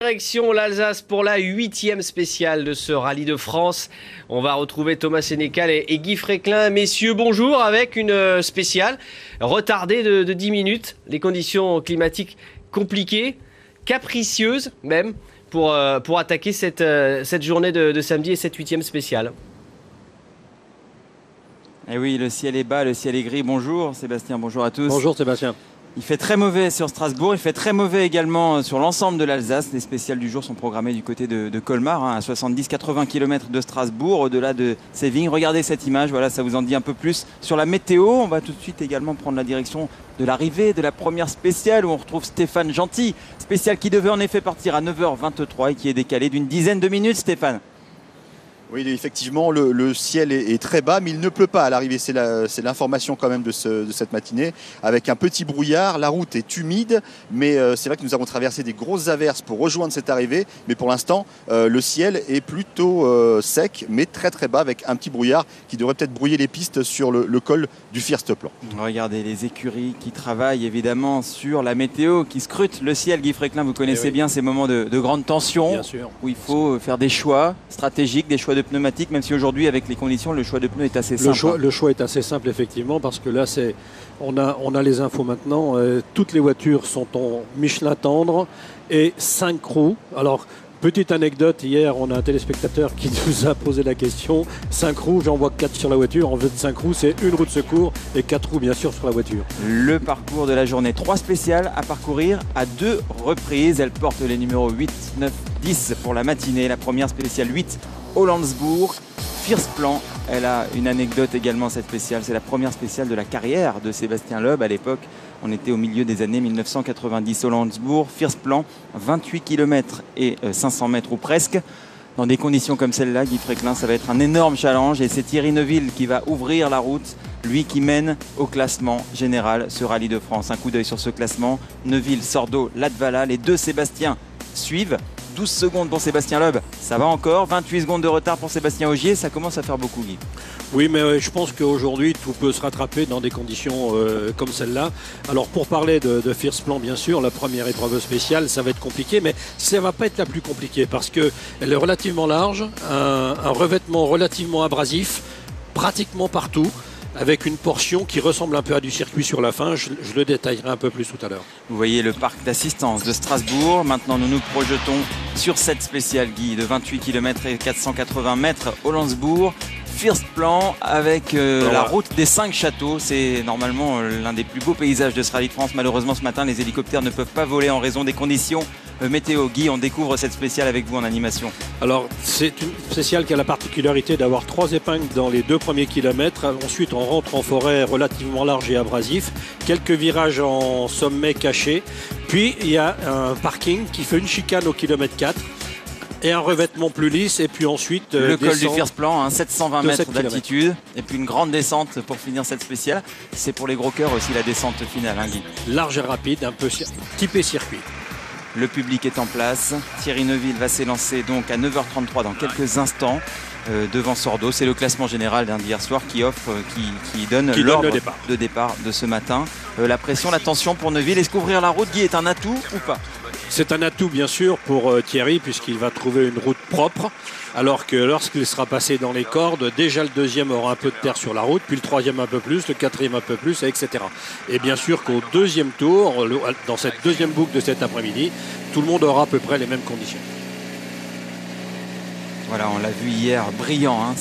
Direction l'Alsace pour la 8e spéciale de ce rallye de France. On va retrouver Thomas Sénécal et Guy Fréquelin. Messieurs, bonjour, avec une spéciale retardée de 10 minutes. Les conditions climatiques compliquées, capricieuses même, pour attaquer cette journée de samedi et cette 8e spéciale. Eh oui, le ciel est bas, le ciel est gris. Bonjour Sébastien, bonjour à tous. Bonjour Sébastien. Il fait très mauvais sur Strasbourg, il fait très mauvais également sur l'ensemble de l'Alsace. Les spéciales du jour sont programmées du côté de Colmar, à 70-80 km de Strasbourg, au-delà de ces vignes. Regardez cette image, voilà, ça vous en dit un peu plus sur la météo. On va tout de suite également prendre la direction de l'arrivée de la première spéciale où on retrouve Stéphane Gentil. Spéciale qui devait en effet partir à 9h23 et qui est décalée d'une dizaine de minutes, Stéphane. Oui, effectivement, le ciel est très bas, mais il ne pleut pas à l'arrivée. C'est l'information quand même de cette matinée, avec un petit brouillard. La route est humide, mais c'est vrai que nous avons traversé des grosses averses pour rejoindre cette arrivée. Mais pour l'instant, le ciel est plutôt sec, mais très très bas, avec un petit brouillard qui devrait peut-être brouiller les pistes sur le col du Firstplan. Regardez les écuries qui travaillent évidemment sur la météo, qui scrutent le ciel. Guy Fréquelin, vous connaissez bien ces moments de grande tension, bien sûr, où il faut faire des choix stratégiques, des choix de pneumatiques, même si aujourd'hui avec les conditions le choix de pneus est assez simple. Le choix est assez simple effectivement, parce que là on a les infos maintenant, toutes les voitures sont en Michelin tendre et 5 roues. Alors petite anecdote, hier on a un téléspectateur qui nous a posé la question, 5 roues, j'en vois 4 sur la voiture, en fait 5 roues c'est une roue de secours et 4 roues bien sûr sur la voiture. Le parcours de la journée, 3 spéciales à parcourir à 2 reprises, elles portent les numéros 8, 9, 10 pour la matinée. La première spéciale 8 Hollandsbourg, Firstplan. Elle a une anecdote également cette spéciale, c'est la première spéciale de la carrière de Sébastien Loeb à l'époque. On était au milieu des années 1990. Hollandsbourg, Firstplan, 28 km et 500 mètres ou presque. Dans des conditions comme celle-là, Guy Fréquelin, ça va être un énorme challenge et c'est Thierry Neuville qui va ouvrir la route, lui qui mène au classement général ce rallye de France. Un coup d'œil sur ce classement, Neuville, Sordo, Latvala, les deux Sébastien suivent. 12 secondes pour Sébastien Loeb, ça va encore. 28 secondes de retard pour Sébastien Ogier, ça commence à faire beaucoup, Guy. Oui, mais je pense qu'aujourd'hui, tout peut se rattraper dans des conditions comme celle-là. Alors, pour parler de Firstplan, bien sûr, la première épreuve spéciale, ça va être compliqué, mais ça ne va pas être la plus compliquée parce qu'elle est relativement large, un revêtement relativement abrasif, pratiquement partout, avec une portion qui ressemble un peu à du circuit sur la fin. Je le détaillerai un peu plus tout à l'heure. Vous voyez le parc d'assistance de Strasbourg. Maintenant, nous nous projetons sur cette spéciale, Guy, de 28 km et 480 mètres Hollandsbourg. Firstplan avec la route des 5 châteaux. C'est normalement l'un des plus beaux paysages de ce rallye de France. Malheureusement, ce matin, les hélicoptères ne peuvent pas voler en raison des conditions météo. Guy, on découvre cette spéciale avec vous en animation. Alors, c'est une spéciale qui a la particularité d'avoir 3 épingles dans les 2 premiers kilomètres. Ensuite, on rentre en forêt relativement large et abrasif. Quelques virages en sommet cachés. Puis, il y a un parking qui fait une chicane au kilomètre 4. Et un revêtement plus lisse, et puis ensuite le col du Firstplan, 720 mètres d'altitude, et puis une grande descente pour finir cette spéciale. C'est pour les gros cœurs aussi la descente finale, hein, Guy. Large et rapide, un peu typé circuit. Le public est en place. Thierry Neuville va s'élancer donc à 9h33 dans quelques instants devant Sordo. C'est le classement général d'hier soir qui offre, qui donne l'ordre de départ de ce matin. La pression, la tension pour Neuville. Est-ce qu'ouvrir la route, Guy, est un atout ou pas ? C'est un atout bien sûr pour Thierry, puisqu'il va trouver une route propre, alors que lorsqu'il sera passé dans les cordes, déjà le deuxième aura un peu de terre sur la route, puis le troisième un peu plus, le quatrième un peu plus, etc. Et bien sûr qu'au deuxième tour, dans cette deuxième boucle de cet après-midi, tout le monde aura à peu près les mêmes conditions. Voilà, on l'a vu hier, brillant, hein,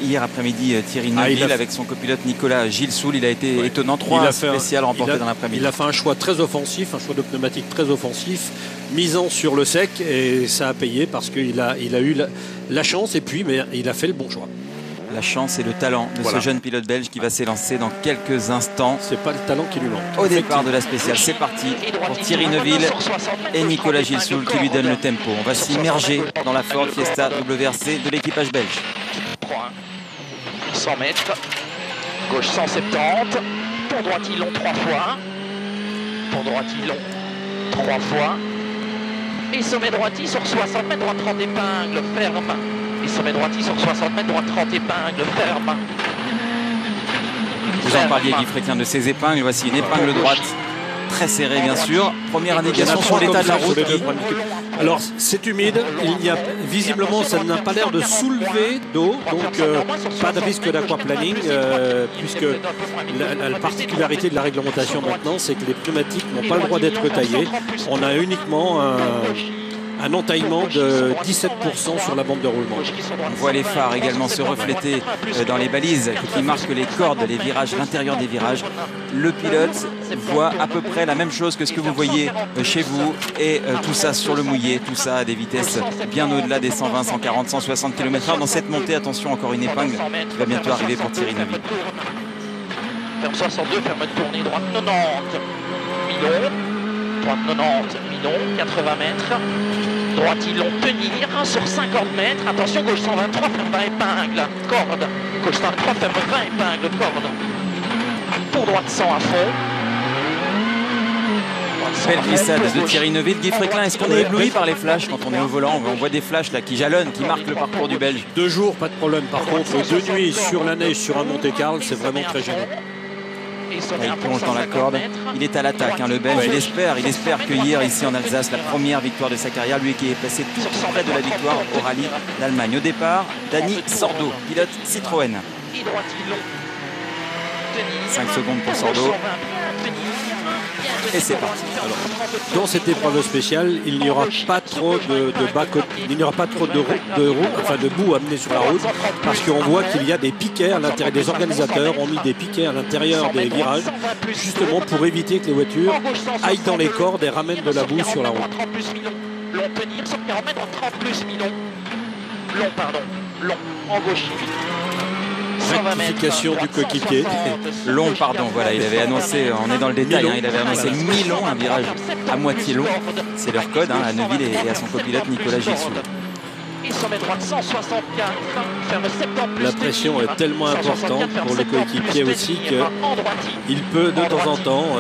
hier après-midi, Thierry Neuville avec son copilote Nicolas Gilsoul. Il a été étonnant, 3 spéciales remportées dans l'après-midi. Il a fait un choix très offensif, un choix de pneumatique très offensif, misant sur le sec, et ça a payé parce qu'il a eu la chance, et puis mais il a fait le bon choix. La chance et le talent de ce jeune pilote belge qui va s'élancer dans quelques instants. C'est pas le talent qui lui manque. Au départ de la spéciale, c'est parti pour Thierry Neuville et Nicolas Gilsoul qui lui donnent le tempo. On va s'immerger dans la Ford Fiesta WRC de l'équipage belge. 100 mètres, gauche 170, pont droitier long 3 fois, pont droitier long 3 fois, et sommet droitier sur 60 mètres, droit 30 épingles, ferme. Et sommet droitier sur 60 mètres, droit 30 épingles, ferme. Vous en parliez, Guy Fréquelin, de ces épingles. Voici une épingle droite très serrée, bien sûr. Première indication sur l'état de la route. Alors c'est humide, visiblement ça n'a pas l'air de soulever d'eau, donc pas de risque d'aquaplaning, puisque la particularité de la réglementation maintenant, c'est que les pneumatiques n'ont pas le droit d'être taillés. On a uniquement un entaillement de 17% sur la bande de roulement. On voit les phares également se refléter dans les balises qui marquent les cordes, les virages, l'intérieur des virages. Le pilote voit à peu près la même chose que ce que vous voyez chez vous, et tout ça sur le mouillé, tout ça à des vitesses bien au-delà des 120, 140, 160 km/h. Dans cette montée, attention, encore une épingle qui va bientôt arriver pour Thierry Neuville. Ferme 62, ferme de tournée, droite 90, Milon, droite 90, Milon, 80 mètres, droite ils l'ont tenir sur 50 mètres, attention, gauche 123, ferme 20 épingles, corde, gauche 123, ferme 20 épingles, corde, pour droite 100 à fond. Belle glissade de Thierry Neuville. Guy Fréquelin, est-ce qu'on est ébloui par les flashs quand on est au volant? On voit des flashs là qui jalonnent, qui marquent le parcours du Belge. 2 jours, pas de problème. Par contre, 2 nuits sur la neige sur un Monte-Carlo, c'est vraiment très gênant. Là, il plonge dans la corde. Il est à l'attaque, hein, le Belge. Il espère cueillir ici en Alsace la première victoire de sa carrière. Lui qui est passé tout près de la victoire au rallye d'Allemagne. Au départ, Dani Sordo, pilote Citroën. 5 secondes pour Sordo. Et c'est parti. Alors, dans cette épreuve spéciale, il n'y aura pas trop de boue amenée sur la route, parce qu'on voit qu'il y a des piquets à l'intérieur. Des organisateurs ont mis des piquets à l'intérieur des virages, justement pour éviter que les voitures aillent dans les cordes et ramènent de la boue sur la route. Long tenir sur 40 mètres, 30 plus Milon. Long, pardon. Long, en gauche. Rectification du coéquipier. Long, pardon, voilà, il avait annoncé, on est dans le détail, hein, il avait annoncé mi-long, un virage à moitié long. C'est leur code, hein, à Neuville et à son copilote Nicolas Gilsoul. La pression est tellement importante pour le coéquipier aussi qu'il peut de temps en temps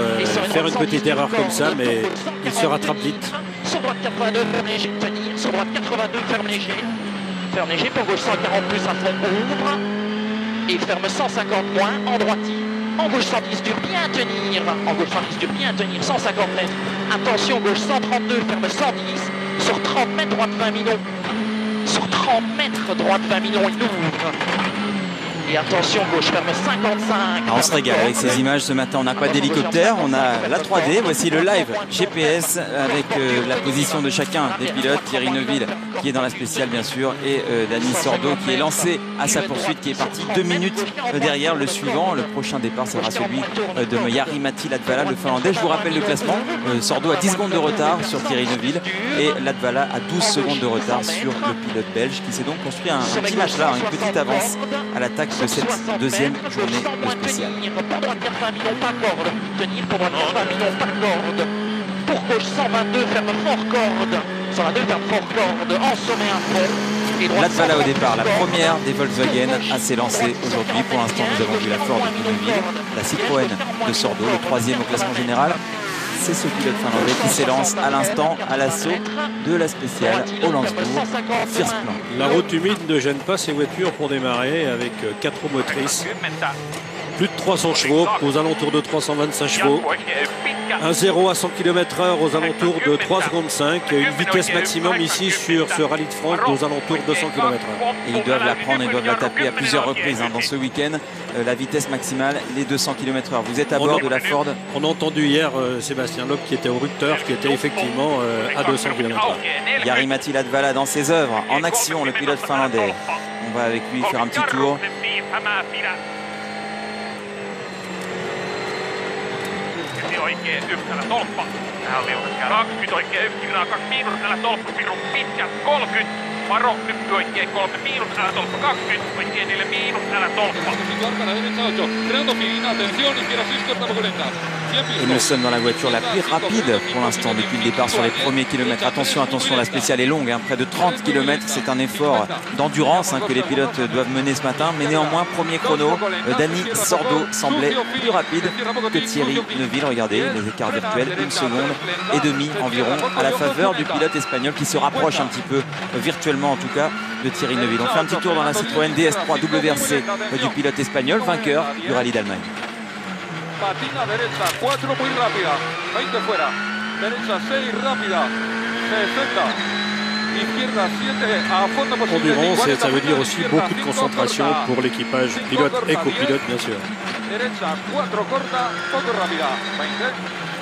faire une petite erreur comme ça, mais il se rattrape vite. Sur droite 82, ferme léger, tenir. Sur droite 82, ferme léger. Ferme léger pour gauche 140 plus à fond, ouvre. Et ferme 150 moins, en droitie. En gauche 110 dur, bien tenir. En gauche 110 dur, bien tenir, 150 mètres. Attention, gauche 132, ferme 110. Sur 30 mètres, droite 20 millions. Sur 30 mètres, droite 20 millions, il ouvre. Et attention, gauche ferme 55. Alors on se régale avec ces images ce matin. On n'a pas d'hélicoptère, on a la 3D. Voici le live GPS avec la position de chacun des pilotes. Thierry Neuville qui est dans la spéciale bien sûr, et Dani Sordo qui est lancé à sa poursuite, qui est parti 2 minutes derrière le suivant. Le prochain départ sera celui de Jari-Matti Latvala, le Finlandais. Je vous rappelle le classement. Sordo a 10 secondes de retard sur Thierry Neuville et Latvala a 12 secondes de retard sur le pilote belge, qui s'est donc construit un petit match là, une petite avance à l'attaque de cette deuxième journée de spécial. Pour gauche 122, ferme fort corde. 122, ferme fort corde. En sommet un fond. Latvala au départ, la première des Volkswagen à s'élancer aujourd'hui. Pour l'instant, nous avons vu la Ford de Neuville, la Citroën de Sordo, le troisième au classement général. C'est ce pilote finlandais qui s'élance à l'instant à l'assaut de la spéciale au Landsbourg, First Plan. La route humide ne gêne pas ces voitures pour démarrer avec 4 roues motrices. Plus de 300 chevaux, aux alentours de 325 chevaux. Un 0 à 100 km/h aux alentours de 3 secondes 5. Et une vitesse maximum ici sur ce rallye de France aux alentours de 200 km/h. Et ils doivent la prendre, ils doivent la taper à plusieurs reprises dans ce week-end. La vitesse maximale, les 200 km/h. Vous êtes à bord de la Ford. On a entendu hier Sébastien Loeb qui était au rupteur, qui était effectivement à 200 km/h. Jari-Matti Latvala dans ses œuvres, en action, le pilote finlandais. On va avec lui faire un petit tour. Oikein ykköllä tolppa. Tää on liukas 20 oikein ykköllä, 2 miinus, älä tolppa, pirun pitkä, 30. Varo, hyppy oikein 3 miinus, älä tolppa, 20. Oikein 4 miinus, älä tolppa. Et nous sommes dans la voiture la plus rapide pour l'instant depuis le départ sur les premiers kilomètres. Attention, attention, la spéciale est longue, hein, près de 30 km. C'est un effort d'endurance que les pilotes doivent mener ce matin. Mais néanmoins, premier chrono, Dani Sordo semblait plus rapide que Thierry Neuville. Regardez les écarts virtuels, 1 seconde et demie environ, à la faveur du pilote espagnol qui se rapproche un petit peu, virtuellement en tout cas, de Thierry Neuville. On fait un petit tour dans la Citroën DS3 WRC du pilote espagnol, vainqueur du rallye d'Allemagne. Patina derecha, 4 muy rápida, 20 fuera, derecha 6 rápida, Endurance, et ça veut dire aussi beaucoup de concentration pour l'équipage, pilote et copilote, bien sûr. Derecha 4 corta, poco rápida. 20.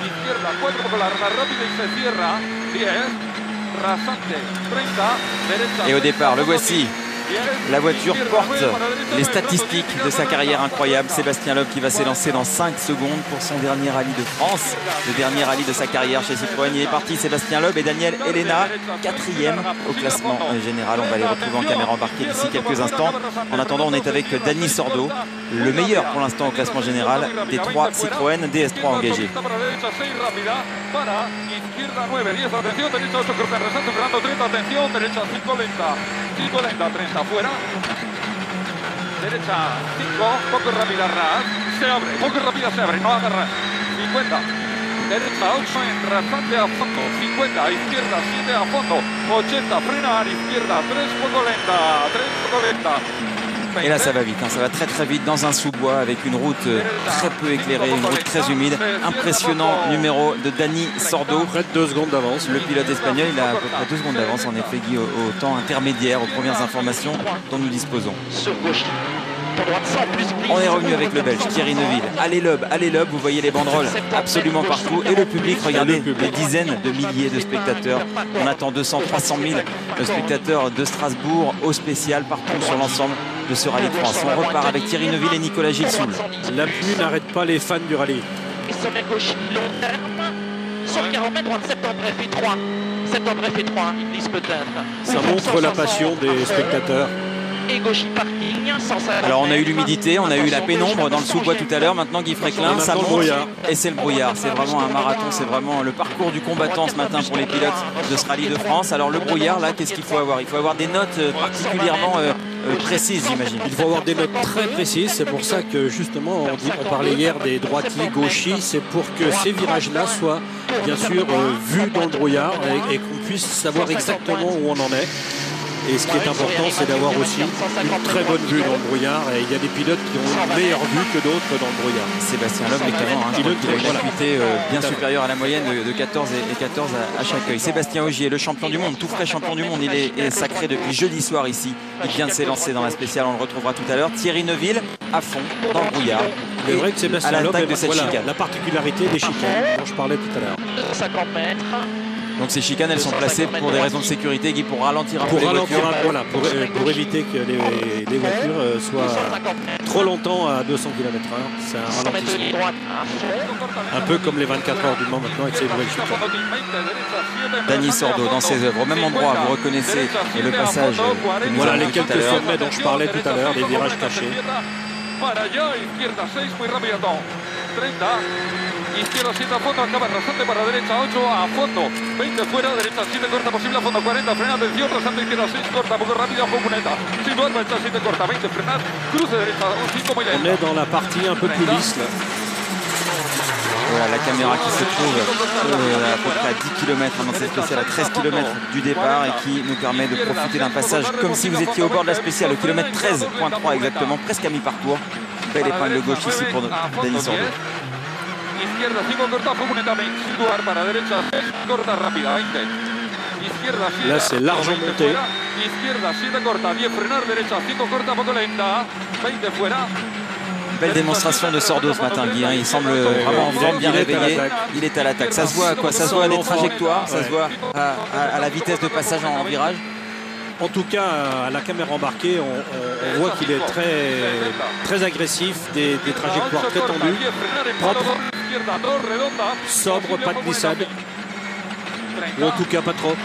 Izquierda 4 poco larga, rápida y se cierra. 10. Rasante 30. Derecha. Et au départ, le voici. La voiture porte les statistiques de sa carrière incroyable. Sébastien Loeb qui va s'élancer dans 5 secondes pour son dernier rallye de France. Le dernier rallye de sa carrière chez Citroën. Il est parti, Sébastien Loeb et Daniel Elena, 4e au classement général. On va les retrouver en caméra embarquée d'ici quelques instants. En attendant, on est avec Dani Sordo, le meilleur pour l'instant au classement général des 3 Citroën DS3 engagés. Derecha 5, poco rápida Ras, se abre, poco rápida se abre, no agarra. 50. Derecha 8 en rasante a fondo, 50, izquierda 7 a fondo, 80, frenar, izquierda 3, poco lenta, 3 poco lenta. Et là ça va vite, hein, ça va très très vite dans un sous-bois avec une route très peu éclairée, une route très humide. Impressionnant numéro de Dani Sordo. Près de 2 secondes d'avance. Le pilote espagnol, il a à peu près 2 secondes d'avance en effet, Guy, au temps intermédiaire, aux premières informations dont nous disposons. Sur gauche. Pour droite, sans plus. On est revenu avec le Belge Thierry Neuville. Allez Loeb, vous voyez les banderoles absolument partout. Et le public, regardez, des dizaines de milliers de spectateurs. On attend 200, 300 000 spectateurs de Strasbourg au spécial partout sur l'ensemble de ce rallye de France. On repart avec Thierry Neuville et Nicolas Gilsoul. La pluie n'arrête pas les fans du rallye. Et sommet gauche, long terme. Sur 40 mètres, droite, Septembre F3. Septembre F3, il glisse peut-être. Ça montre la passion des spectateurs. Et gauche parking, sans s'arrêter. Alors on a eu l'humidité, on a eu la pénombre dans le sous-bois tout à l'heure. Maintenant Guy Fréquelin, ça monte et c'est le brouillard. C'est vraiment un marathon, c'est vraiment le parcours du combattant ce matin pour les pilotes de ce rallye de France. Alors le brouillard là, qu'est-ce qu'il faut avoir? Il faut avoir des notes particulièrement précises, j'imagine. Il faut avoir des notes très précises. C'est pour ça que justement on parlait hier des droitiers, gauchis. C'est pour que ces virages-là soient bien sûr vus dans le brouillard et qu'on puisse savoir exactement où on en est. Et ce qui est important, c'est d'avoir aussi une très bonne vue dans le brouillard. Et il y a des pilotes qui ont une meilleure vue que d'autres dans le brouillard. Sébastien Loeb, notamment, hein, il a une acuité bien supérieure à la moyenne de 14 et 14 à chaque œil. Sébastien Ogier, le champion du monde, tout frais champion du monde, il est sacré depuis jeudi soir ici. Il vient de s'élancer dans la spéciale, on le retrouvera tout à l'heure. Thierry Neuville, à fond, dans le brouillard. C'est vrai que Sébastien Loeb, de cette chicane. La particularité des chicanes dont je parlais tout à l'heure. 50 mètres. Donc ces chicanes, elles sont placées pour des raisons de sécurité, Guy, pour ralentir un peu les voitures. Voilà, pour éviter que les voitures soient trop longtemps à 200 km/h. C'est un ralentissement. Un peu comme les 24 heures du Mans maintenant avec ces nouvelles chicanes. Dani Sordo dans ses œuvres. Au même endroit, vous reconnaissez le passage. Voilà les quelques sommets dont je parlais tout à l'heure, des virages cachés. Izquierda 7 a fondo, acaba rasante para derecha 8 a fondo, 20 fuera, derecha 7 corta posible a fondo, 40, frena, atención, rasante izquierda 6 corta, poco rápida, poco neta, sin duda derecha 7 corta, 20, frenar, cruce derecha 5 muy lenta. On est dans la partie un peu plus lisse là. Voilà la caméra qui se trouve à peu près à 10 km dans cette spéciale, à 13 km du départ et qui nous permet de profiter d'un passage comme si vous étiez au bord de la spéciale, au kilomètre 13.3 exactement, presque à mi-parcours. Belle épingle gauche ici pour Dani Sordo. Izquierda 5 corta, poco neta, sin dudar para derecha 6 corta rápida, 20. Izquierda 7. Là c'est largement monté. Izquierda 7 corta, 10 frenar, derecha 5 corta, poco lenta, 20 fuera. Belle démonstration de Sordo ce matin, Guy. Hein. Il semble vraiment en forme, bien réveillé. Il est à l'attaque. Ça se voit à quoi? Ça se voit à des trajectoires, ça se voit à la vitesse de passage en virage. En tout cas, à la caméra embarquée, on voit qu'il est très agressif, des trajectoires très tendues, propres, sobre, pas de glissade, ou en tout cas pas trop.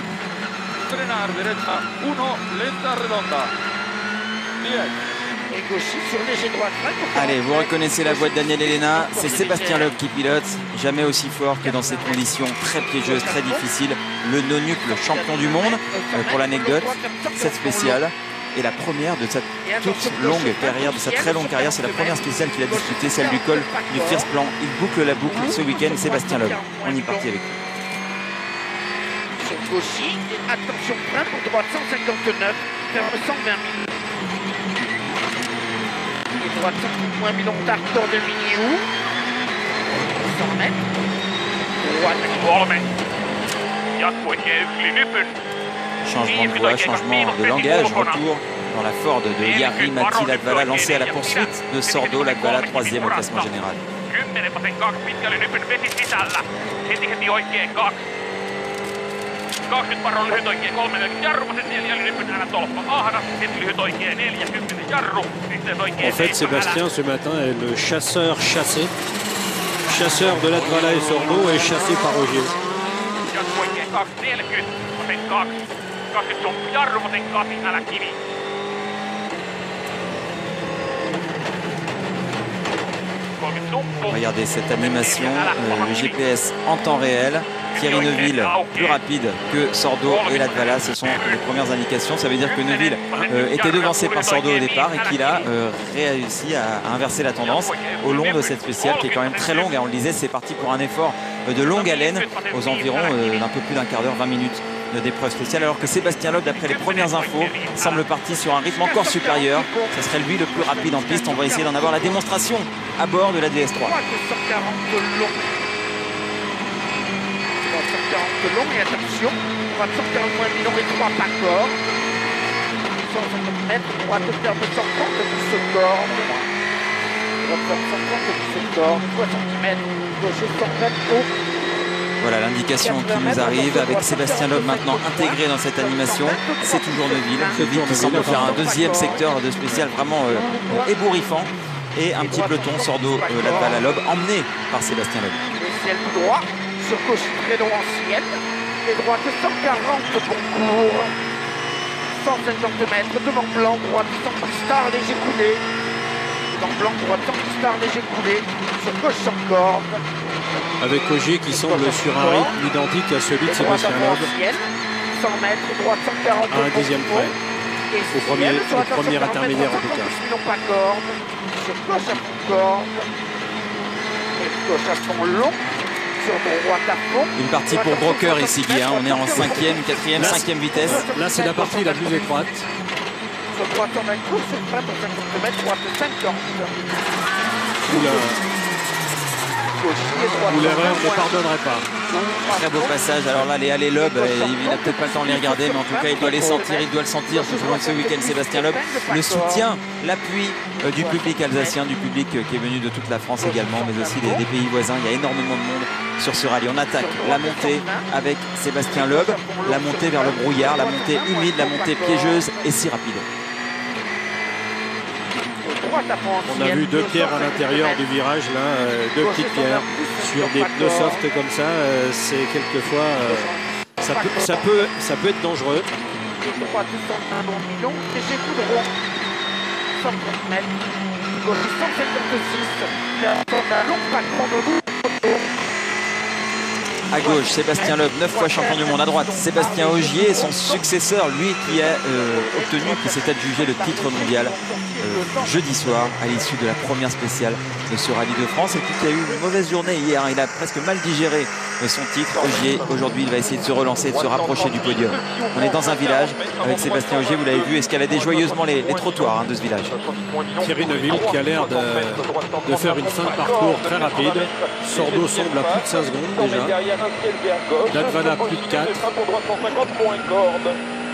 Allez, vous reconnaissez la voix de Daniel Elena, c'est Sébastien Loeb qui pilote, jamais aussi fort que dans ces conditions très piégeuses, très difficiles. Le nonuple champion du monde, pour l'anecdote, cette spéciale est la première de sa toute longue carrière, de sa très longue carrière. C'est la première spéciale qu'il a disputée, celle du col du First Plan. Il boucle la boucle ce week-end, Sébastien Loeb. On y est parti avec lui. Sur gauche, attention frein pour droite 159, ferme 120 000. Et droite 100 000 on tard dans le milieu. 100 mètres. Droite. 3. Jatku oikein yksi nypyn. Changement de voix, changement de langage, retour dans la Ford de Jari Matti Latvala, lancé à la poursuite de Sordo. Latvala 3e au classement général. 10,2 pitkä oli nypyn vesi sisällä. Heti oikein 2. 20 parro lyhyt oikein 30 jarru, sen 4 oli nypyn älä tolppa ahdas. Heti lyhyt oikein 40 jarru. Sitten oikein En fait, Sébastien, ce matin, est le chasseur chassé. Chasseur de Latvala et Sordo et chassé par Ogier. Jatku oikein 2,40. Vasen 2. 20 sun jarru, vasen 8, älä kivi. Regardez cette animation, le GPS en temps réel. Thierry Neuville plus rapide que Sordo et Latvala, ce sont les premières indications. Ça veut dire que Neuville était devancé par Sordo au départ et qu'il a réussi à inverser la tendance au long de cette spéciale qui est quand même très longue. On le disait, c'est parti pour un effort de longue haleine aux environs d'un peu plus d'un quart d'heure, 20 minutes d'épreuve spéciale, alors que Sébastien Loeb, d'après les premières infos, semble parti sur un rythme encore supérieur. Ce serait lui le plus rapide en piste. On va essayer d'en avoir la démonstration à bord de la DS3. 340 long et attention, 340 moins long et 3 pas corps. 150 mètres, droite de faire 230 pouces corde. Droite de faire 130 pouces corde, 60 mètres, gauche 100 mètres haut. Voilà l'indication qui nous arrive avec Sébastien Loeb maintenant intégré dans cette animation. C'est toujours Neuville. Neuville qui semble faire un deuxième secteur de spécial vraiment ébouriffant. Et un petit peloton Sordo Latvala Loeb emmené par Sébastien Loeb. Le ciel tout droit, sur gauche très long ancienne. Et droite 140 bon cours. 150 mètres, devant blanc, droite sans star léger coulé. Devant blanc, droite sans star léger coulé. Sur gauche sans corde. Avec Ogier qui semble sur un rythme identique à celui de Sébastien Loeb. 100 mètres, droite 140 à un dixième près. Au premier intermédiaire en tout cas. Sinon pas corde. Sur gauche à fond corde. Et gauche à fond long. Sur droite à fond. Une partie pour Broker ici, Guy. On est en 5e, 4e, 5e vitesse. Là, c'est la partie la plus étroite. Sur droite en un cours, sur frein pour 50 mètres, droite 50. Où l'erreur ne pardonnerait pas. Très beau passage. Alors là, les allées Loeb, il n'a peut-être pas le temps de les regarder, mais en tout cas, il doit les sentir. Il doit le sentir tout au long de ce week-end, Sébastien Loeb. Le soutien, l'appui du public alsacien, du public qui est venu de toute la France également, mais aussi des pays voisins. Il y a énormément de monde sur ce rallye. On attaque la montée avec Sébastien Loeb, la montée vers le brouillard, la montée humide, la montée piégeuse et si rapide. On a vu deux pierres à l'intérieur du virage, là, deux petites pierres sur des pneus soft comme ça. C'est quelquefois, ça peut être dangereux. Droite 101 bon million, léger coup de rond. 130 mètres. Gauche 156. Un long patron de bout. À gauche, Sébastien Loeb, 9 fois champion du monde. À droite, Sébastien Ogier, son successeur, lui qui a qui s'est adjugé le titre mondial jeudi soir à l'issue de la première spéciale de ce rallye de France et puis qui a eu une mauvaise journée hier. Il a presque mal digéré son titre. Ogier, aujourd'hui, il va essayer de se relancer, de se rapprocher du podium. On est dans un village avec Sébastien Ogier, vous l'avez vu, escalader joyeusement les trottoirs de ce village. Thierry Neuville qui a l'air de faire une fin de parcours très rapide. Sordo semble à plus de 5 secondes déjà. Latvala plus de 4.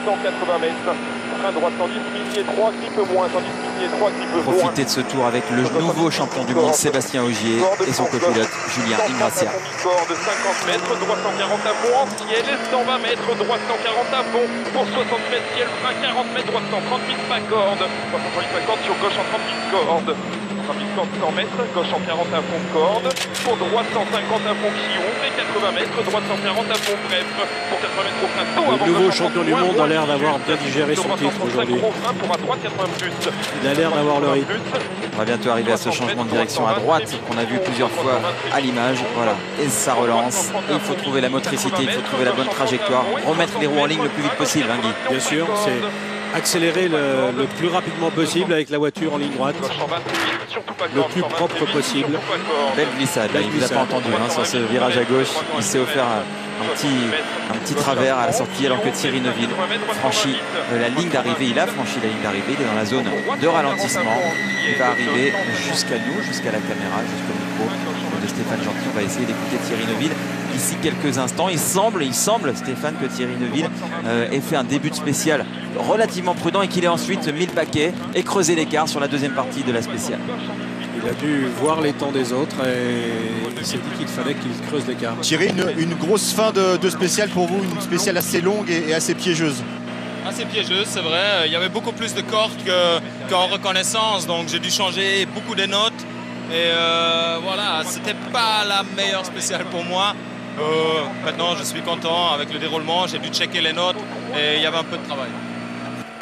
180 mètres. Frein droite 110, milier 3, grippe moins, 110, milier 3, grippe moins. Profitez de ce tour avec le nouveau champion du monde Sébastien Ogier et son copilote Julien Ingracia. Corde 50 mètres, droite 140 à fond en ciel, 120 mètres, droite 140 à fond, pour 60 mètres ciel, frein 40 mètres, droite 138 pas corde, 338 pas corde, sur gauche 138 corde. 100 mètres, gauche 140 à fond corde, pour droite 150 à fond qui ouvre et 80 mètres, droite 140 à fond bref, pour 80 mètres au frein tôt avant. Le nouveau champion du monde a l'air d'avoir bien digéré son titre aujourd'hui. Il a l'air d'avoir le rythme. On va bientôt arriver à ce changement de direction à droite qu'on a vu plusieurs fois à l'image. Voilà, et ça relance. Et il faut trouver la motricité, il faut trouver la bonne trajectoire, remettre les roues en ligne le plus vite possible, hein, Guy. Bien sûr, c'est accélérer le plus rapidement possible avec la voiture en ligne droite, le plus propre possible. Belle glissade, là, il ne vous a pas entendu hein, sur ce virage à gauche. Il s'est offert un petit travers à la sortie alors que Thierry Neuville franchit la ligne d'arrivée. Il a franchi la ligne d'arrivée, il est dans la zone de ralentissement. Il va arriver jusqu'à nous, jusqu'à la caméra, jusqu'au micro de Stéphane Gentil. On va essayer d'écouter Thierry Neuville d'ici quelques instants. Il semble, Stéphane, que Thierry Neuville ait fait un début de spécial relativement prudent et qu'il ait ensuite mis le paquet et creusé l'écart sur la deuxième partie de la spéciale. Il a dû voir les temps des autres et il s'est dit qu'il fallait qu'il creuse l'écart. Thierry, une grosse fin de spéciale pour vous, une spéciale assez longue et assez piégeuse. Assez piégeuse, c'est vrai. Il y avait beaucoup plus de cordes qu'en reconnaissance, donc j'ai dû changer beaucoup de notes. Et voilà, c'était pas la meilleure spéciale pour moi. Maintenant, je suis content avec le déroulement. J'ai dû checker les notes et il y avait un peu de travail.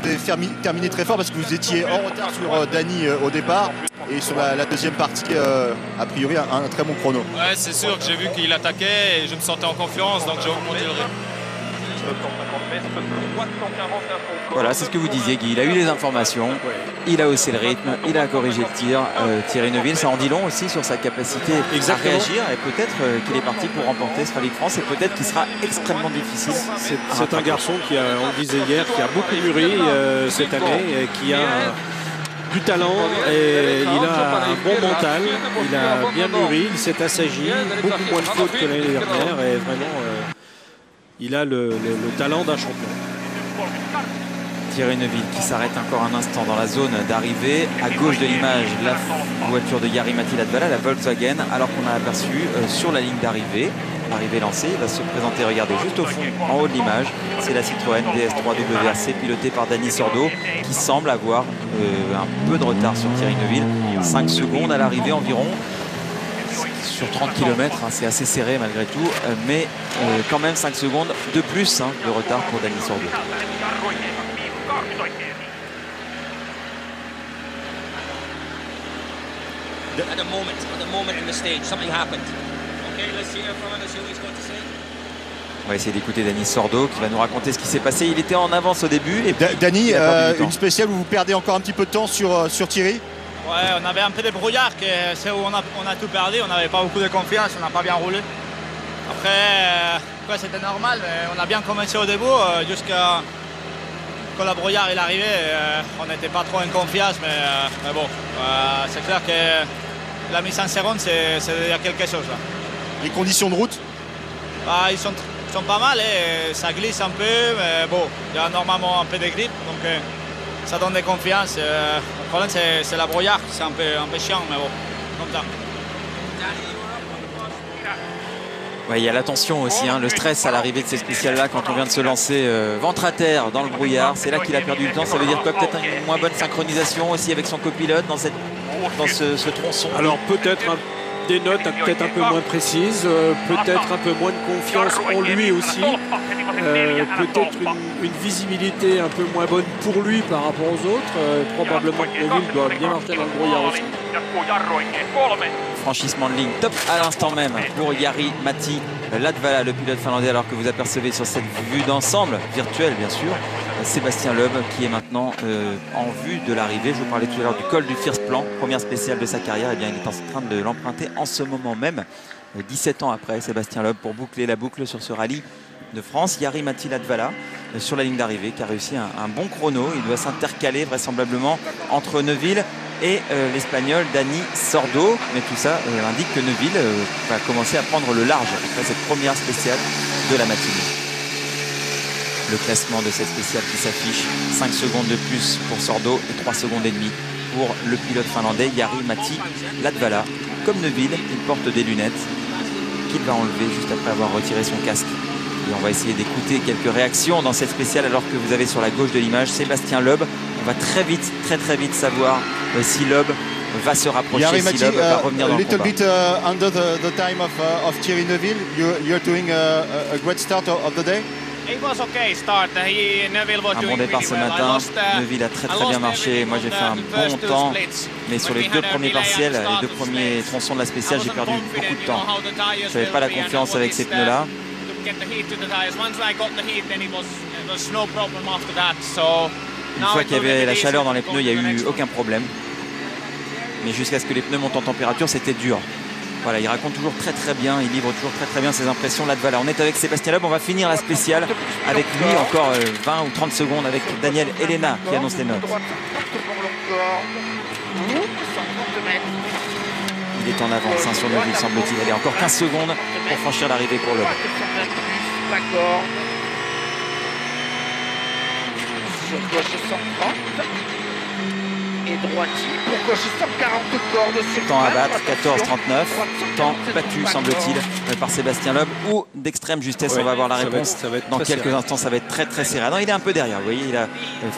Vous avez terminé très fort parce que vous étiez en retard sur Dany au départ et sur la deuxième partie, a priori, un très bon chrono. Ouais, c'est sûr que j'ai vu qu'il attaquait et je me sentais en confiance, donc j'ai augmenté le rythme. Voilà, c'est ce que vous disiez, Guy. Il a eu les informations, il a haussé le rythme, il a corrigé le tir. Thierry Neuville, ça en dit long aussi sur sa capacité à réagir et peut-être qu'il est parti pour remporter ce Rallye de France et peut-être qu'il sera extrêmement difficile. C'est un garçon qui a, on le disait hier, qui a beaucoup mûri cette année, et qui a du talent et il a un bon mental, il a bien mûri, il s'est assagi, beaucoup moins de fautes que l'année dernière et vraiment il a le talent d'un champion. Thierry Neuville qui s'arrête encore un instant dans la zone d'arrivée. À gauche de l'image, la voiture de Jari-Matti Latvala, la Volkswagen, alors qu'on a aperçu sur la ligne d'arrivée, l'arrivée lancée, il va se présenter, regardez, juste au fond, en haut de l'image, c'est la Citroën DS3 WRC pilotée par Dany Sordo qui semble avoir un peu de retard sur Thierry Neuville. 5 secondes à l'arrivée environ. Sur 30 km, hein, c'est assez serré malgré tout, mais quand même 5 secondes de plus de retard pour Dany Sordo. At the moment in the stage, something happened. Okay, let's hear from him and see what he's going to say. On va essayer d'écouter Dany Sordo qui va nous raconter ce qui s'est passé. Il était en avance au début. Et Dany, une spéciale où vous perdez encore un petit peu de temps sur Thierry? Ouais, on avait un peu de brouillard, c'est où on a tout perdu, on n'avait pas beaucoup de confiance, on n'a pas bien roulé. Après c'était normal, mais on a bien commencé au début, jusqu'à quand le brouillard est arrivé, on n'était pas trop en confiance, mais bon, c'est clair que la mise en seconde, c'est déjà quelque chose. Là. Les conditions de route? Ils sont pas mal, et ça glisse un peu, mais bon, il y a normalement un peu de grip, donc ça donne de confiance. Le problème, c'est la brouillard, c'est un peu chiant, mais bon, comme ça. Ouais, il y a la tension aussi, le stress à l'arrivée de ces spéciales-là quand on vient de se lancer ventre à terre dans le brouillard. C'est là qu'il a perdu du temps. Ça veut dire quoi? Peut-être une moins bonne synchronisation aussi avec son copilote dans ce tronçon. Alors peut-être des notes peut-être un peu moins précises, peut-être un peu moins de confiance en lui aussi, peut-être une visibilité un peu moins bonne pour lui par rapport aux autres. Probablement que Neuville doit bien marcher dans le brouillard aussi. Franchissement de ligne top à l'instant même pour Jari-Matti Latvala, le pilote finlandais, alors que vous apercevez sur cette vue d'ensemble, virtuelle bien sûr, Sébastien Loeb qui est maintenant en vue de l'arrivée. Je vous parlais tout à l'heure du col du Firsplan, première spéciale de sa carrière. Et bien, il est en train de l'emprunter en ce moment même, 17 ans après, Sébastien Loeb, pour boucler la boucle sur ce rallye de France. Jari-Matti Latvala sur la ligne d'arrivée qui a réussi un bon chrono. Il doit s'intercaler vraisemblablement entre Neuville et l'Espagnol Dany Sordo, mais tout ça indique que Neuville va commencer à prendre le large après cette première spéciale de la matinée. Le classement de cette spéciale qui s'affiche, 5 secondes de plus pour Sordo et 3 secondes et demie pour le pilote finlandais Jari-Matti Latvala. Comme Neuville, il porte des lunettes qu'il va enlever juste après avoir retiré son casque. Et on va essayer d'écouter quelques réactions dans cette spéciale, alors que vous avez sur la gauche de l'image Sébastien Loeb. On va très vite savoir si Loeb va se rapprocher, si Loeb va revenir dans le combat. A little bit under the time of Thierry Neuville. You're doing a great start of the day. Un bon départ ce matin. Neuville a très bien marché. Moi j'ai fait un bon temps, mais sur les deux premiers partiels, les deux premiers tronçons de la spéciale, j'ai perdu beaucoup de temps. Je n'avais pas la confiance avec ces pneus là. Une fois qu'il y avait la chaleur dans les pneus, il n'y a eu aucun problème. Mais jusqu'à ce que les pneus montent en température, c'était dur. Voilà, il raconte toujours très bien, il livre toujours très bien ses impressions là de Latvala. On est avec Sébastien Loeb, on va finir la spéciale avec lui, encore 20 ou 30 secondes avec Daniel Elena qui annonce les notes. Il est en avance sur Neuville, semble-t-il. Il y a encore 15 secondes pour franchir l'arrivée pour l'homme. Sur gauche 130 et droitier pour gauche 140 cordes sur Temps à battre, 14,39. Temps battu, semble-t-il, par Sébastien Loeb ou d'extrême justesse. On va avoir la réponse dans quelques instants. Ça va être très très serré. Non, il est un peu derrière. Vous voyez, il a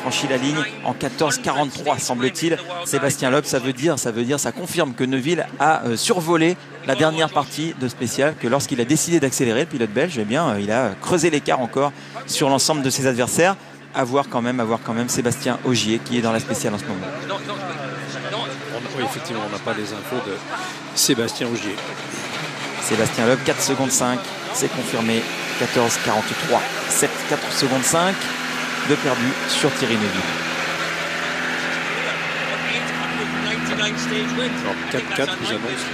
franchi la ligne en 14,43, semble-t-il. Sébastien Loeb, ça veut dire, ça confirme que Neuville a survolé la dernière partie de spécial, que lorsqu'il a décidé d'accélérer, le pilote belge, eh bien, il a creusé l'écart encore sur l'ensemble de ses adversaires. À voir quand même Sébastien Ogier qui est dans la spéciale en ce moment. Oui, effectivement, on n'a pas les infos de Sébastien Ogier. Sébastien Loeb, 4 secondes 5, c'est confirmé. 14,43, 7, 4 secondes 5 de perdu sur Thierry Neuville. Alors 4-4 nous annonce.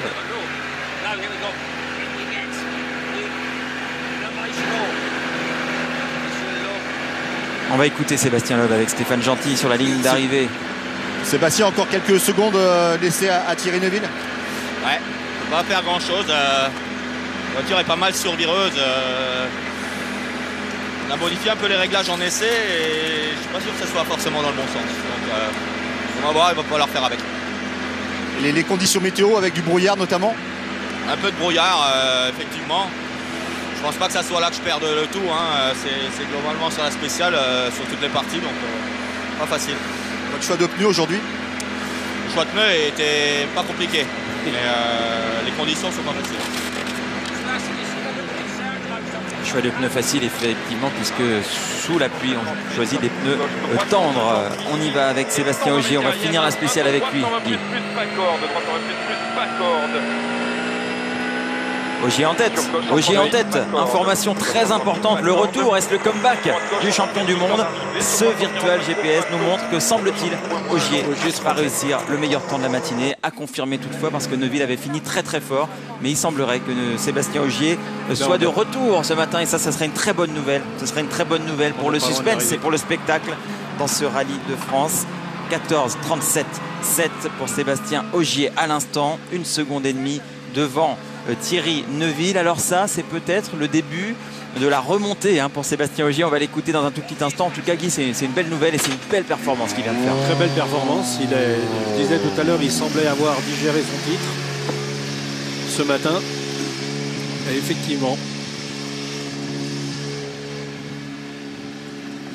On va écouter Sébastien Loeb avec Stéphane Gentil sur la ligne d'arrivée. Sébastien, encore quelques secondes laissées à Thierry Neuville. Ouais, on va pas faire grand chose. La voiture est pas mal survireuse. On a modifié un peu les réglages en essai et je suis pas sûr que ça soit forcément dans le bon sens. Donc on va voir, il va falloir faire avec. Les conditions météo avec du brouillard notamment. Un peu de brouillard, effectivement. Je pense pas que ça soit là que je perde le tout. Hein. C'est globalement sur la spéciale, sur toutes les parties, donc pas facile. Votre choix de pneus aujourd'hui? Le choix de pneus était pas compliqué, mais les conditions sont pas faciles. Choix de pneus facile effectivement, puisque sous la pluie on choisit des pneus tendres. On y va avec Sébastien Ogier, on va finir la spéciale avec lui. Ogier en tête, information très importante, le retour, est-ce le comeback du champion du monde? Ce virtual GPS nous montre que, semble-t-il, Ogier va réussir le meilleur temps de la matinée, à confirmer toutefois parce que Neuville avait fini très très fort, mais il semblerait que Sébastien Ogier soit de retour ce matin et ça serait une très bonne nouvelle. Ce serait une très bonne nouvelle pour le suspense et pour le spectacle dans ce rallye de France. 14,37,7 pour Sébastien Ogier à l'instant, 1 seconde et demie devant Thierry Neuville. Alors ça, c'est peut-être le début de la remontée pour Sébastien Ogier. On va l'écouter dans un tout petit instant. En tout cas, Guy, c'est une belle nouvelle et c'est une belle performance qu'il vient de faire. Très belle performance. Je disais tout à l'heure, il semblait avoir digéré son titre ce matin. Et effectivement.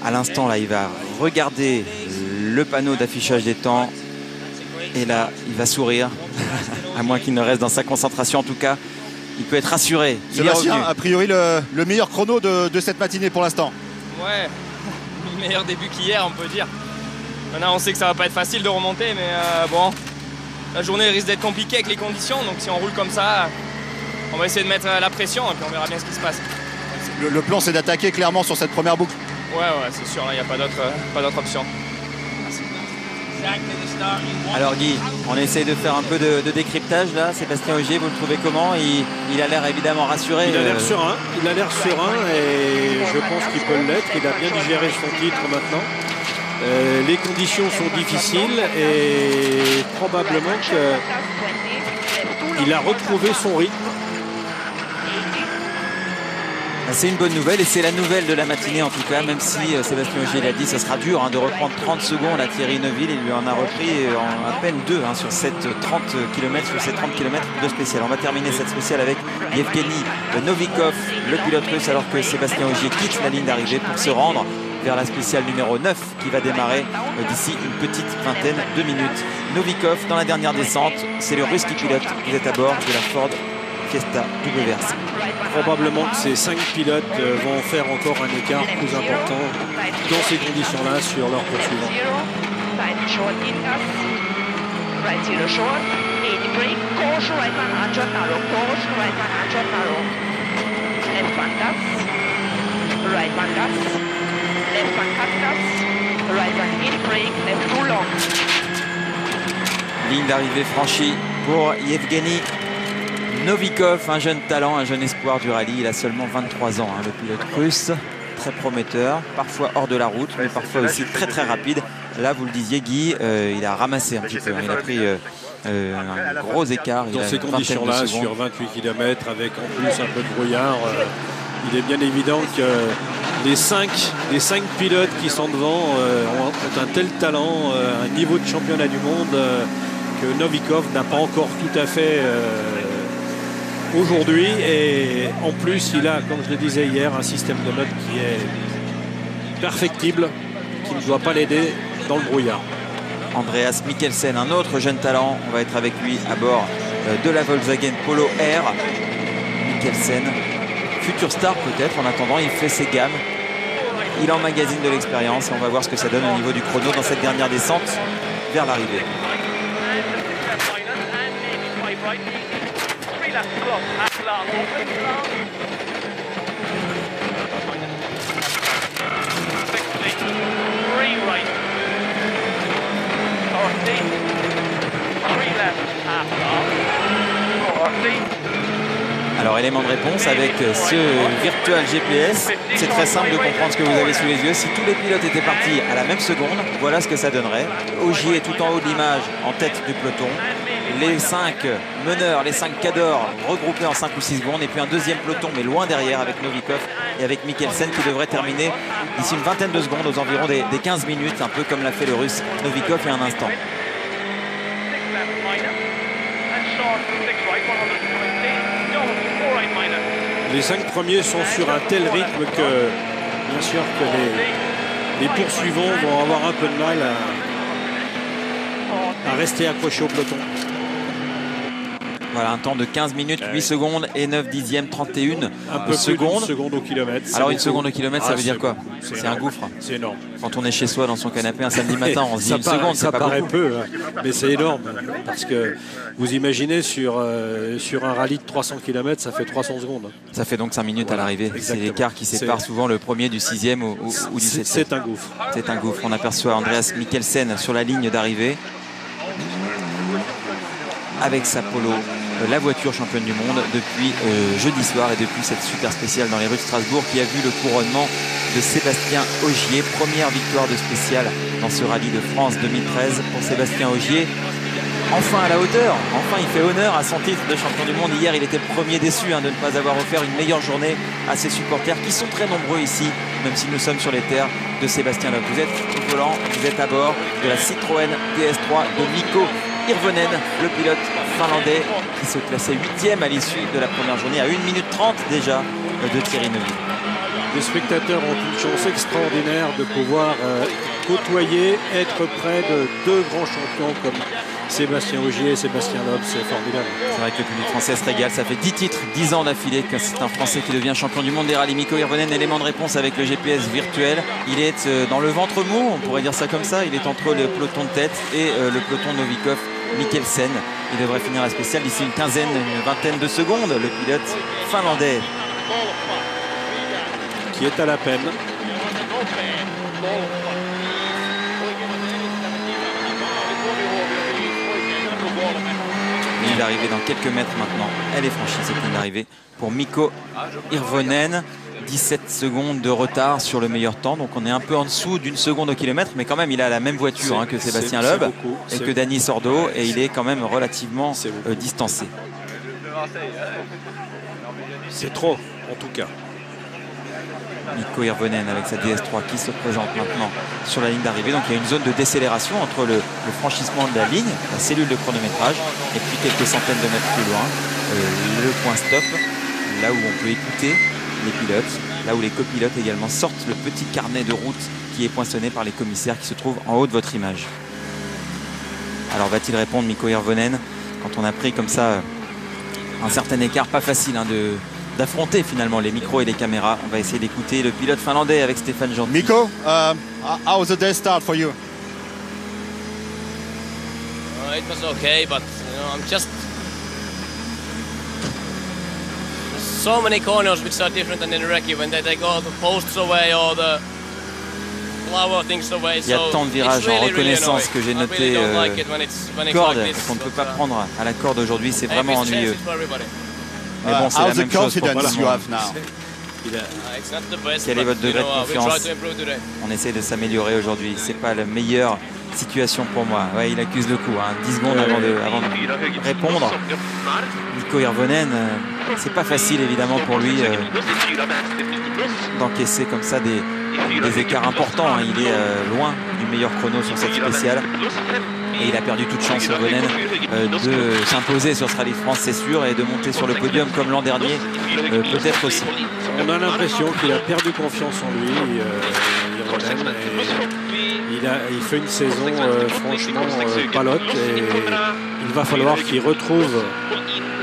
À l'instant, là, il va regarder le panneau d'affichage des temps. Et là, il va sourire, à moins qu'il ne reste dans sa concentration. En tout cas, il peut être rassuré. Sébastien, a priori, le meilleur chrono de cette matinée pour l'instant. Ouais, meilleur début qu'hier, on peut dire. Maintenant, on sait que ça va pas être facile de remonter, mais bon, la journée risque d'être compliquée avec les conditions. Donc si on roule comme ça, on va essayer de mettre la pression et puis on verra bien ce qui se passe. Le plan, c'est d'attaquer clairement sur cette première boucle. Ouais, c'est sûr, il n'y a pas d'autre option. Alors Guy, on essaye de faire un peu de décryptage là. Sébastien Ogier, vous le trouvez comment? Il a l'air évidemment rassuré. Il a l'air serein. Il a l'air serein et je pense qu'il peut l'être. Il a bien digéré son titre maintenant. Les conditions sont difficiles et probablement qu'il a retrouvé son rythme. C'est une bonne nouvelle et c'est la nouvelle de la matinée en tout cas, même si Sébastien Ogier l'a dit, ça sera dur de reprendre 30 secondes à Thierry Neuville. Il lui en a repris en à peine 2 sur cette 30 km, de spécial. On va terminer cette spéciale avec Yevgeny Novikov, le pilote russe, alors que Sébastien Ogier quitte la ligne d'arrivée pour se rendre vers la spéciale numéro 9 qui va démarrer d'ici une petite vingtaine de minutes. Novikov dans la dernière descente, c'est le russe qui pilote. Vous êtes à bord de la Ford Fiesta WRC. Probablement que ces 5 pilotes vont faire encore un écart plus important dans ces conditions-là sur leur poursuivant. Ligne d'arrivée franchie pour Yevgeny Novikov, un jeune talent, un jeune espoir du rallye. Il a seulement 23 ans, le pilote russe, très prometteur, parfois hors de la route, mais parfois aussi très très rapide. Là, vous le disiez, Guy, il a ramassé un petit peu. Il a pris un gros écart. Dans ces conditions-là, sur 28 km, avec en plus un peu de brouillard, il est bien évident que les cinq pilotes qui sont devant ont un tel talent, un niveau de championnat du monde que Novikov n'a pas encore tout à fait aujourd'hui. Et en plus, il a, comme je le disais hier, un système de notes qui est perfectible, qui ne doit pas l'aider dans le brouillard. Andreas Mikkelsen, un autre jeune talent. On va être avec lui à bord de la Volkswagen Polo R. Mikkelsen, futur star peut-être. En attendant, il fait ses gammes. Il emmagasine de l'expérience. On va voir ce que ça donne au niveau du chrono dans cette dernière descente vers l'arrivée. Alors élément de réponse avec ce virtual GPS, c'est très simple de comprendre ce que vous avez sous les yeux. Si tous les pilotes étaient partis à la même seconde, voilà ce que ça donnerait. Ogier est tout en haut de l'image, en tête du peloton. Les 5 meneurs, les 5 cadors regroupés en 5 ou 6 secondes. Et puis un deuxième peloton, mais loin derrière, avec Novikov et avec Mikkelsen qui devrait terminer d'ici une vingtaine de secondes, aux environs des 15 minutes, un peu comme l'a fait le russe Novikov il y a un instant. Les 5 premiers sont sur un tel rythme que, bien sûr, que les poursuivants vont avoir un peu de mal à rester accrochés au peloton. Voilà, un temps de 15 minutes, 8 secondes et 9 dixièmes, 31 un peu secondes. Plus d'une seconde au kilomètre. Alors une seconde au kilomètre, ça veut dire quoi? C'est un gouffre. C'est énorme. Quand on est chez soi dans son canapé un samedi matin, on se dit une seconde, ça pas paraît beaucoup. peu, mais c'est énorme. Parce que vous imaginez sur un rallye de 300 km, ça fait 300 secondes. Ça fait donc 5 minutes à l'arrivée. C'est l'écart qui sépare souvent le premier du 6e ou du 7e. C'est un gouffre. C'est un gouffre. On aperçoit Andreas Mikkelsen sur la ligne d'arrivée. Avec sa Polo, la voiture championne du monde depuis jeudi soir et depuis cette super spéciale dans les rues de Strasbourg qui a vu le couronnement de Sébastien Ogier. Première victoire de spéciale dans ce rallye de France 2013 pour Sébastien Ogier. Enfin à la hauteur, enfin il fait honneur à son titre de champion du monde. Hier il était premier déçu de ne pas avoir offert une meilleure journée à ses supporters qui sont très nombreux ici, même si nous sommes sur les terres de Sébastien Loeb. Vous êtes au volant, vous êtes à bord de la Citroën DS3 de Mikko Hirvonen, le pilote finlandais qui se classait 8e à l'issue de la première journée à 1 minute 30 déjà de Thierry Neuville. Les spectateurs ont une chance extraordinaire de pouvoir côtoyer, être près de deux grands champions comme Sébastien Ogier et Sébastien Loeb. C'est formidable. C'est vrai que le public français se régale. Ça fait 10 titres, 10 ans d'affilée que c'est un Français qui devient champion du monde des rallyes. Mikko Hirvonen, élément de réponse avec le GPS virtuel. Il est dans le ventre mou, on pourrait dire ça comme ça. Il est entre le peloton de tête et le peloton Novikov. Mikkelsen, il devrait finir la spéciale d'ici une quinzaine, une vingtaine de secondes. Le pilote finlandais qui est à la peine. Ligne d'arrivée dans quelques mètres maintenant. Elle est franchie cette ligne d'arrivée pour Mikko Hirvonen. 17 secondes de retard sur le meilleur temps, donc on est un peu en dessous d'une seconde au kilomètre, mais quand même il a la même voiture que Sébastien Loeb et que Dani Sordo, et il est quand même relativement distancé. C'est trop en tout cas. Mikko Hirvonen avec sa DS3 qui se présente maintenant sur la ligne d'arrivée, donc il y a une zone de décélération entre le franchissement de la ligne, la cellule de chronométrage, et puis quelques centaines de mètres plus loin, le point stop, là où on peut écouter les pilotes, là où les copilotes également sortent le petit carnet de route qui est poinçonné par les commissaires qui se trouve en haut de votre image. Alors va-t-il répondre Mikko Hirvonen quand on a pris comme ça un certain écart, pas facile d'affronter finalement les micros et les caméras. On va essayer d'écouter le pilote finlandais avec Stéphane Gentil. Mikko, how was the day start for you? It was okay, but I'm just so many corners which are different than in recce when they take all the posts away or the flower things away. Il y a tant de virages en reconnaissance que j'ai noté corde qu'on ne peut pas prendre à la corde aujourd'hui, c'est vraiment ennuyeux. Mais bon, c'est la même chose pour Quel est votre degré de confiance? On essaie de s'améliorer aujourd'hui. C'est pas la meilleure situation pour moi. Ouais, il accuse le coup. 10 secondes avant de répondre. Mikko Hirvonen, c'est pas facile évidemment pour lui d'encaisser comme ça des écarts importants. Il est loin du meilleur chrono sur cette spéciale. Et il a perdu toute chance, Hirvonen, de s'imposer sur ce Rallye de France, c'est sûr, et de monter sur le podium comme l'an dernier, peut-être aussi. On a l'impression qu'il a perdu confiance en lui, Hirvonen. Il fait une saison franchement palote, et il va falloir qu'il retrouve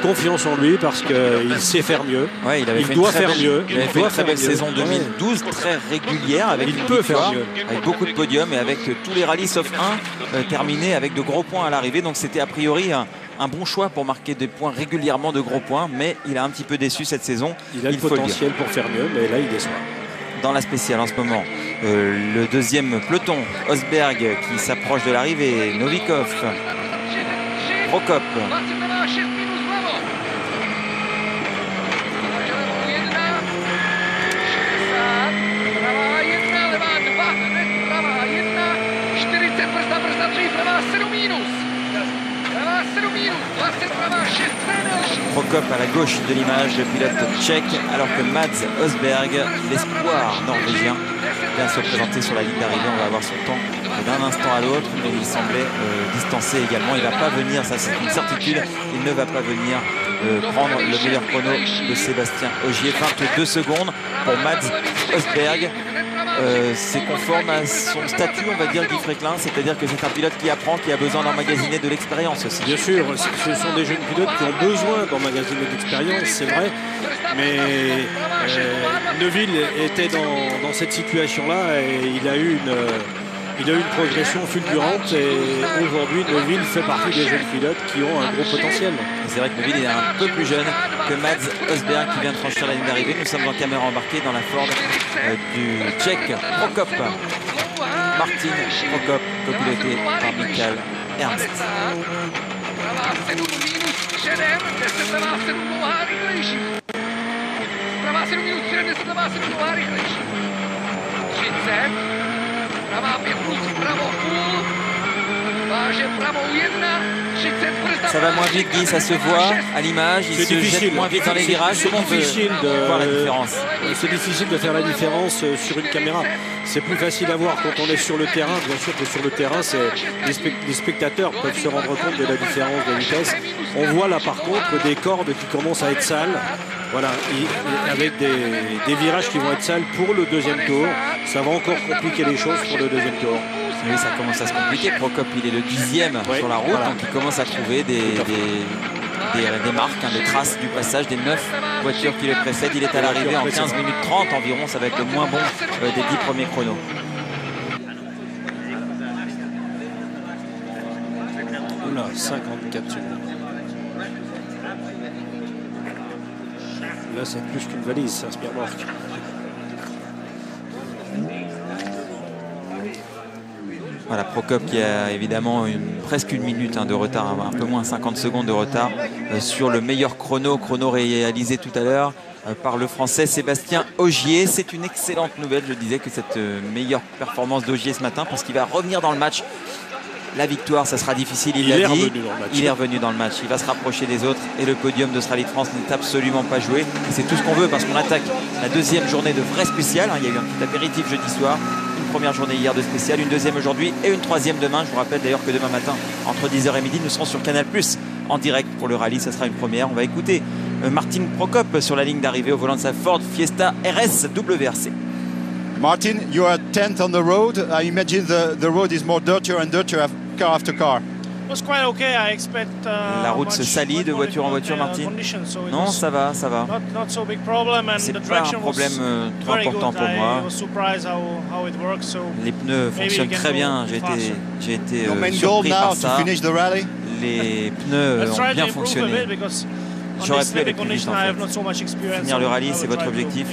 confiance en lui parce qu'il sait faire mieux. Ouais, il doit faire mieux. Il a fait une très belle saison 2012, très régulière, avec il peut faire mieux, avec beaucoup de podiums et avec tous les rallyes sauf un terminés avec de gros points à l'arrivée. Donc c'était a priori un bon choix pour marquer des points régulièrement, de gros points, mais il a un petit peu déçu cette saison. Il a le potentiel pour faire mieux, mais là il déçoit. Dans la spéciale en ce moment, le deuxième peloton, Osberg qui s'approche de l'arrivée, Novikov, Prokop. Prokop à la gauche de l'image, le pilote tchèque, alors que Mads Osberg, l'espoir norvégien, vient se présenter sur la ligne d'arrivée. On va avoir son temps d'un instant à l'autre, mais il semblait distancé également. Il ne va pas venir, ça c'est une certitude, il ne va pas venir prendre le meilleur chrono de Sébastien Ogier. 22 secondes pour Mads Osberg. C'est conforme à son statut, on va dire, Guy Fréquelin, c'est-à-dire que c'est un pilote qui apprend, qui a besoin d'emmagasiner de l'expérience aussi. Bien sûr, ce sont des jeunes pilotes qui ont besoin d'emmagasiner de l'expérience, c'est vrai, mais Neuville était dans cette situation-là et il a eu une progression fulgurante, et aujourd'hui Neuville fait partie des jeunes pilotes qui ont un gros potentiel. C'est vrai que Neuville est un peu plus jeune que Mads Osberg qui vient de franchir la ligne d'arrivée. Nous sommes en caméra embarquée dans la Ford du Tchèque Prokop. Martin Prokop, copiloté par Michael Ernst. Ça va moins vite, Guy, ça se voit à l'image. Il se jette moins vite dans les virages. C'est difficile de voir la différence. C'est difficile de faire la différence sur une caméra. C'est plus facile à voir quand on est sur le terrain. Bien sûr que sur le terrain, les spectateurs peuvent se rendre compte de la différence de vitesse. On voit là par contre des cordes qui commencent à être sales. Voilà, avec des virages qui vont être sales pour le deuxième tour. Ça va encore compliquer les choses pour le deuxième tour. Oui, ça commence à se compliquer. Prokop, il est le 10e sur la route, voilà. Donc il commence à trouver des marques, des traces du passage des 9 voitures qui le précèdent. Il est à l'arrivée en 15 minutes 30 environ. Ça va être le moins bon des 10 premiers chronos. Oula, 54 secondes. Là, c'est plus qu'une valise, c'est un spire-remorque. Voilà, Prokop qui a évidemment presque une minute de retard, un peu moins 50 secondes de retard sur le meilleur chrono réalisé tout à l'heure par le Français Sébastien Ogier. C'est une excellente nouvelle, je disais, que cette meilleure performance d'Ogier ce matin, parce qu'il va revenir dans le match. La victoire, ça sera difficile, il l'a dit. Il est revenu dans le match. Il va se rapprocher des autres et le podium de ce Rallye de France n'est absolument pas joué. C'est tout ce qu'on veut parce qu'on attaque la deuxième journée de vrai spécial. Il y a eu un petit apéritif jeudi soir. Une première journée hier de spécial, une deuxième aujourd'hui et une troisième demain. Je vous rappelle d'ailleurs que demain matin, entre 10h et midi, nous serons sur Canal+ en direct pour le rallye. Ça sera une première. On va écouter Martin Prokop sur la ligne d'arrivée au volant de sa Ford Fiesta RS WRC. Martin, you are 10th on the road. I imagine the road is more dirtier and dirtier car after car. La route se salit de voiture en voiture, Martin. Non, ça va, ça va. C'est pas un problème trop important pour moi. Les pneus fonctionnent très bien. J'ai été surpris par ça. Les pneus ont bien fonctionné. J'aurais pu aller plus vite en fait. Finir le rallye, c'est votre objectif?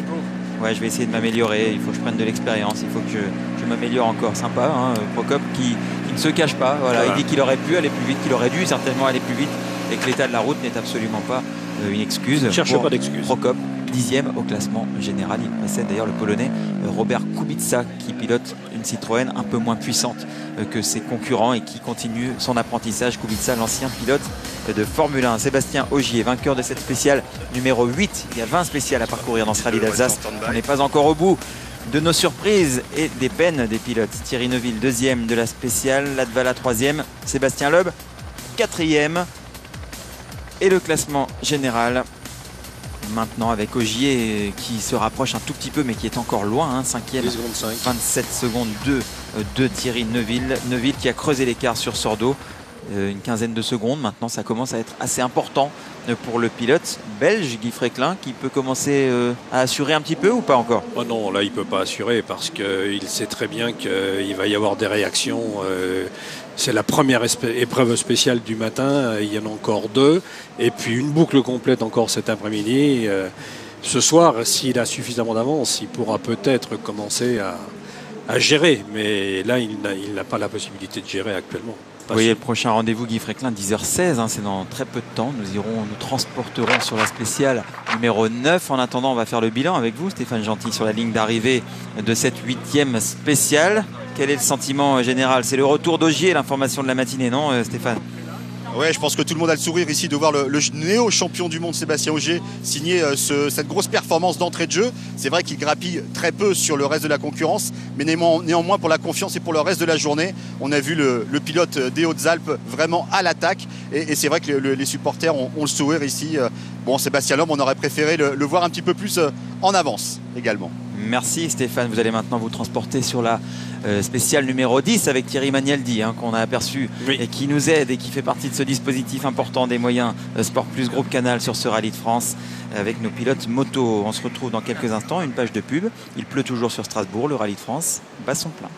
Ouais, je vais essayer de m'améliorer. Il faut que je prenne de l'expérience. Il faut que je m'améliore encore. Sympa, hein, Prokop qui ne se cache pas. Voilà, il dit qu'il aurait pu aller plus vite, qu'il aurait dû certainement aller plus vite et que l'état de la route n'est absolument pas une excuse. Cherche pas d'excuse. Prokop, 10e au classement général. Il précède d'ailleurs le Polonais Robert Kubica qui pilote une Citroën un peu moins puissante que ses concurrents et qui continue son apprentissage. Kubica, l'ancien pilote de Formule 1. Sébastien Ogier, vainqueur de cette spéciale numéro 8. Il y a 20 spéciales à parcourir dans ce rallye d'Alsace. On n'est pas encore au bout de nos surprises et des peines des pilotes. Thierry Neuville, 2e de la spéciale. Latvala, 3e. Sébastien Loeb, 4e. Et le classement général maintenant avec Ogier qui se rapproche un tout petit peu mais qui est encore loin, 5e, 27 secondes de Thierry Neuville. Neuville qui a creusé l'écart sur Sordo, une quinzaine de secondes. Maintenant ça commence à être assez important pour le pilote belge Guy Fréquelin qui peut commencer à assurer un petit peu ou pas encore? Oh non, là il ne peut pas assurer parce qu'il sait très bien qu'il va y avoir des réactions. C'est la première épreuve spéciale du matin, il y en a encore 2 et puis une boucle complète encore cet après-midi. Ce soir, s'il a suffisamment d'avance, il pourra peut-être commencer à gérer, mais là il n'a pas la possibilité de gérer actuellement. Vous voyez le prochain rendez-vous Guy Fréquelin, 10h16, c'est dans très peu de temps. Nous transporterons sur la spéciale numéro 9. En attendant, on va faire le bilan avec vous, Stéphane Gentil, sur la ligne d'arrivée de cette 8e spéciale. Quel est le sentiment général? C'est le retour d'Ogier, l'information de la matinée, non Stéphane? Ouais, je pense que tout le monde a le sourire ici de voir le néo-champion du monde Sébastien Ogier signer cette grosse performance d'entrée de jeu. C'est vrai qu'il grappille très peu sur le reste de la concurrence, mais néanmoins pour la confiance et pour le reste de la journée, on a vu le pilote des Hautes-Alpes vraiment à l'attaque. Et c'est vrai que les supporters ont le sourire ici. Bon, Sébastien Loeb, on aurait préféré le voir un petit peu plus en avance également. Merci Stéphane, vous allez maintenant vous transporter sur la spéciale numéro 10 avec Thierry Magnaldi qu'on a aperçu et qui nous aide et qui fait partie de ce dispositif important des moyens Sport Plus Groupe Canal sur ce rallye de France avec nos pilotes moto. On se retrouve dans quelques instants, une page de pub. Il pleut toujours sur Strasbourg, le rallye de France bat son plein.